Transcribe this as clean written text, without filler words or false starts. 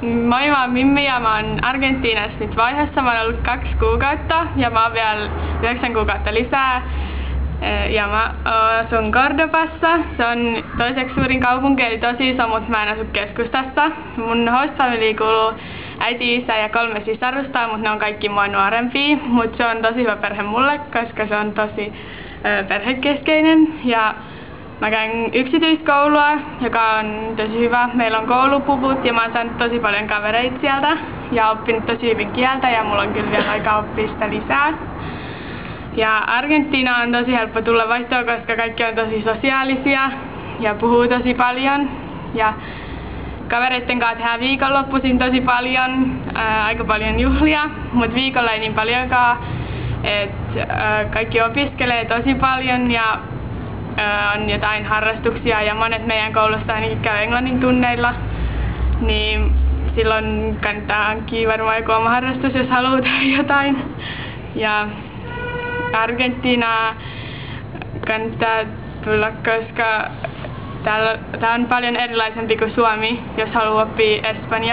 Moi, mä oon Mimmi ja mä oon Argentiinassa nyt vaiheessa. Mä oon ollut 2 kuukautta ja mä oon vielä 9 kuukautta lisää. Ja mä asun Cordobassa. Se on toiseksi suurin kaupunki, eli tosi iso, mutta mä en asu keskustassa. Mun host family kuuluu äiti, isä ja 3 sisarusta, mutta ne on kaikki mua nuorempia. Mut se on tosi hyvä perhe mulle, koska se on tosi perhekeskeinen. Ja mä käyn yksityiskoulua, joka on tosi hyvä. Meillä on koulupuvut ja mä oon saanut tosi paljon kavereita sieltä ja oppinut tosi hyvin kieltä ja mulla on kyllä vielä aikaa oppia sitä lisää. Ja Argentiina on tosi helppo tulla vaihtoon, koska kaikki on tosi sosiaalisia ja puhuu tosi paljon. Ja kavereiden kanssa tehdään viikonloppuisin tosi paljon, aika paljon juhlia, mutta viikolla ei niin paljonkaan. Kaikki opiskelee tosi paljon ja on jotain harrastuksia ja monet meidän koulusta ainakin käy englannin tunneilla, niin silloin kannattaa hankkia varmaan joku oma harrastus, jos haluaa tehdä jotain. Ja Argentiinaa kannattaa tulla, koska tää on paljon erilaisempi kuin Suomi, jos haluaa oppia espanjaa.